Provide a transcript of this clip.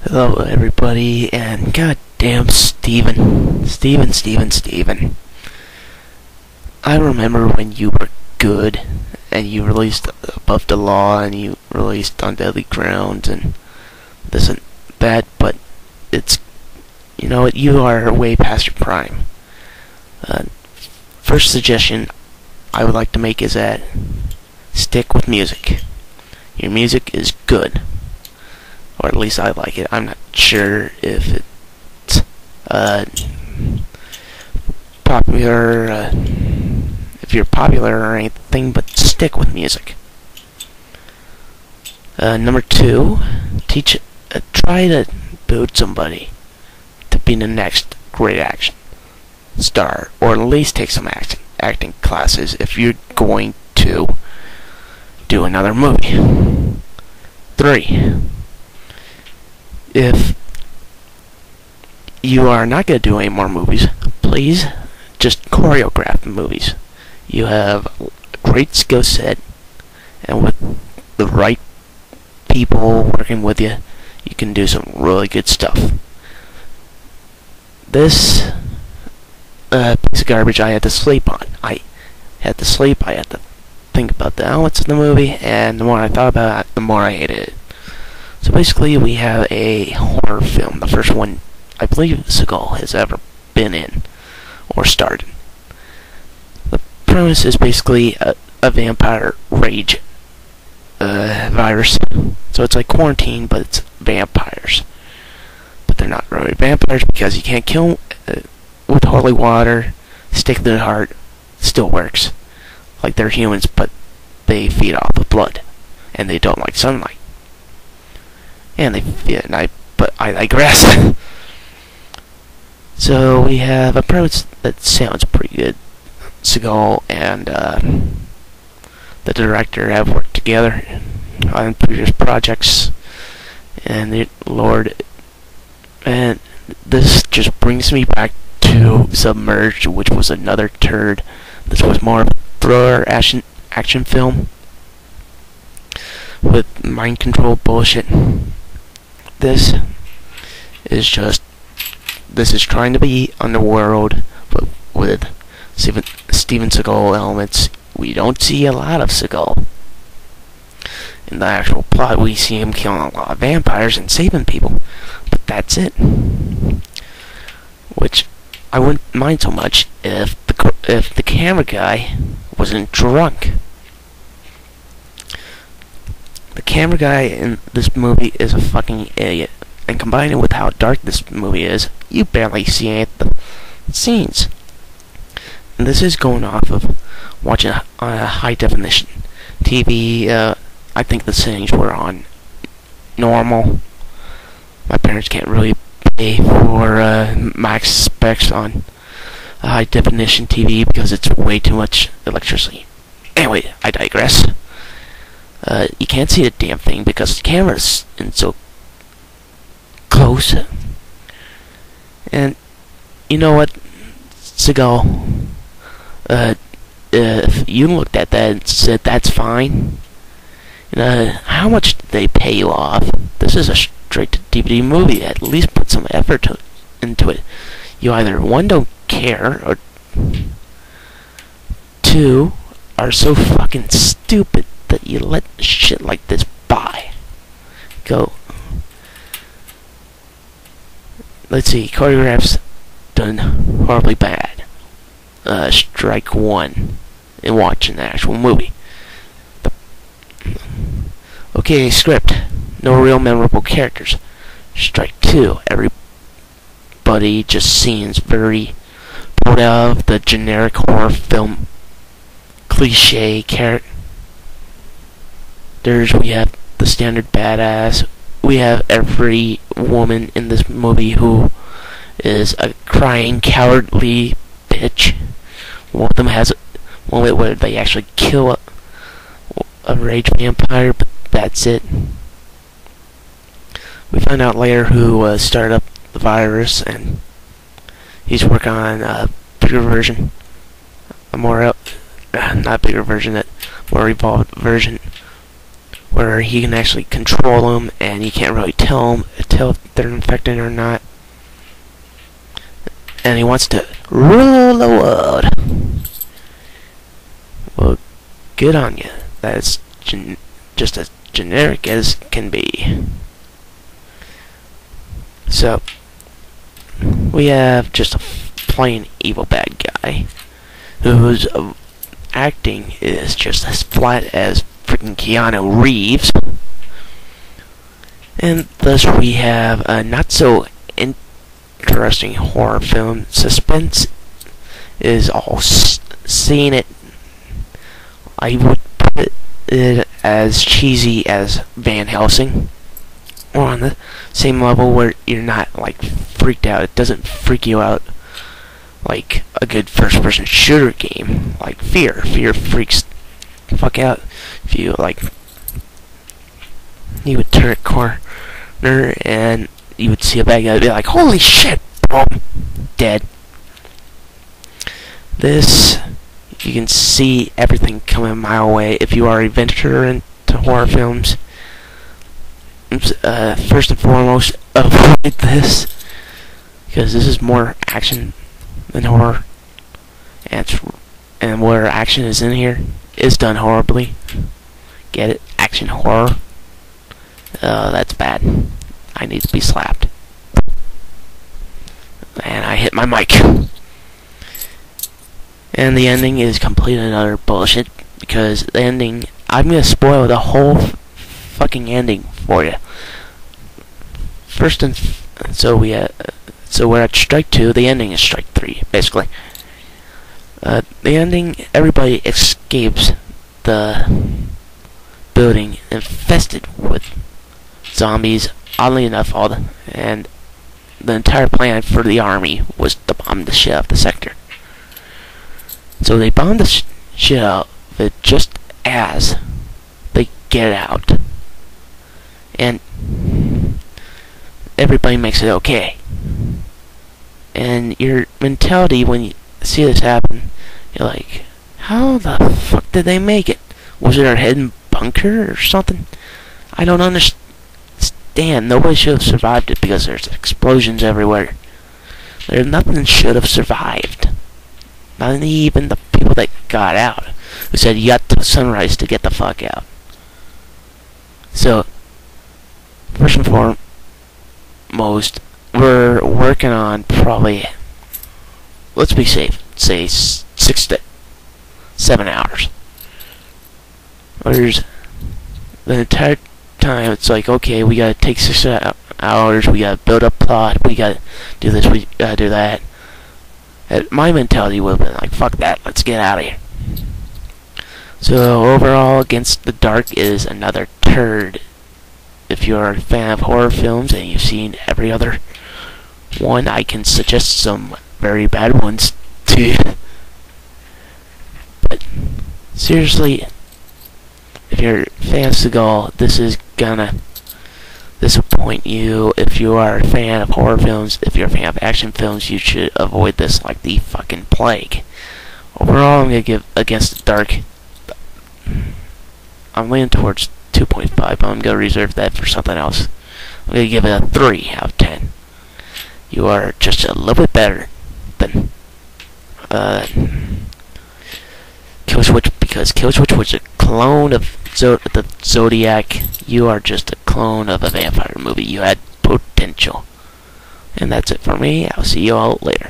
Hello, everybody, and goddamn Steven. I remember when you were good, and you released Above the Law, and you released On Deadly Ground, and this and that, but it's, you are way past your prime. First suggestion I would like to make is that stick with music. Your music is good. Or at least I like it. I'm not sure if it's popular, if you're popular or anything, but stick with music. Number 2, try to build somebody to be the next great action star, or at least take some acting classes if you're going to do another movie. 3. If you are not going to do any more movies, please just choreograph the movies. You have a great skill set, and with the right people working with you, you can do some really good stuff. This piece of garbage I had to sleep on. I had to think about the elements of the movie, and the more I thought about it, the more I hated it. So basically, we have a horror film, the first one I believe Seagal has ever been in or starred in. The premise is basically a vampire rage virus. So it's like quarantine, but it's vampires. But they're not really vampires because you can't kill them with holy water. Stick to the heart still works. Like they're humans, but they feed off of blood, and they don't like sunlight. And I digress. So we have a premise that sounds pretty good. Seagal and the director have worked together on previous projects, and and this just brings me back to Submerged, which was another turd. This was more of a thriller action film with mind control bullshit. This is trying to be Underworld, but with Steven Seagal elements. We don't see a lot of Seagal. In the actual plot, we see him killing a lot of vampires and saving people, but that's it. Which I wouldn't mind so much if the camera guy wasn't drunk. The camera guy in this movie is a fucking idiot, and combining with how dark this movie is, you barely see any of the scenes. And this is going off of watching on a high definition TV. I think the settings were on normal. My parents can't really pay for max specs on a high definition TV because it's way too much electricity. Anyway, I digress. You can't see the damn thing because the camera's in so close. And you know what, Seagal? If you looked at that and said that's fine, how much did they pay you off? This is a straight-to-DVD movie. At least put some effort into it. You either, 1, don't care, or 2, are so fucking stupid that you let shit like this by. Go. Let's see, choreographs done horribly bad. Strike 1 in watching the actual movie. Okay, script. No real memorable characters. Strike 2. Everybody just seems very bored out of the generic horror film cliche character. We have the standard badass. We have every woman in this movie who is a crying, cowardly bitch. One of them has a moment where they actually kill a rage vampire, but that's it. We find out later who started up the virus, and he's working on a bigger version, not bigger version, a more evolved version, where he can actually control them, and you can't really tell if they're infected or not. And he wants to rule the world. Well, good on you. That's just as generic as can be. So, we have just a plain evil bad guy whose acting is just as flat as freaking Keanu Reeves. And thus we have a not so interesting horror film. Suspense is all seeing it. I would put it as cheesy as Van Helsing, or on the same level where you're not like freaked out. It doesn't freak you out like a good first-person shooter game like Fear. Fear freaks the fuck out if you like. You would turn a corner and you would see a bad guy and be like, "Holy shit, boom, dead." This, you can see everything coming a mile away if you are a venturer into horror films. First and foremost, avoid this, because this is more action than horror, and where action is in here is done horribly. Get it? Action horror. That's bad. I need to be slapped. And I hit my mic. And the ending is complete and utter bullshit, because the ending, I'm gonna spoil the whole fucking ending for you. So we're at strike 2. The ending is strike 3, basically. The ending, everybody escapes the building infested with zombies. Oddly enough, and the entire plan for the army was to bomb the shit out of the sector. So they bomb the shit out of it just as they get out, and everybody makes it okay. And your mentality when you see this happen, you're like, how the fuck did they make it? Was it our hidden bunker or something? I don't understand. Nobody should have survived it because there's explosions everywhere. Nothing should have survived. Not even the people that got out, who said you got to sunrise to get the fuck out. So, first and foremost, we're working on probably, let's be safe, say 6 to 7 hours. Whereas the entire time it's like, okay, we gotta take 6 hours, we gotta build up plot, we gotta do this, we gotta do that. My mentality would have been like, fuck that, let's get out of here. So overall, Against the Dark is another turd. If you're a fan of horror films and you've seen every other one, I can suggest some very bad ones too. But seriously, if you're a fan of Seagal, this is gonna disappoint you. If you are a fan of horror films, if you're a fan of action films, you should avoid this like the fucking plague. Overall, I'm gonna give Against the Dark, I'm leaning towards 2.5, but I'm gonna reserve that for something else. I'm gonna give it a 3 out of 10. You are just a little bit better than Kill Switch, because Kill Switch was a clone of the Zodiac. You are just a clone of a vampire movie. You had potential. And that's it for me. I'll see you all later.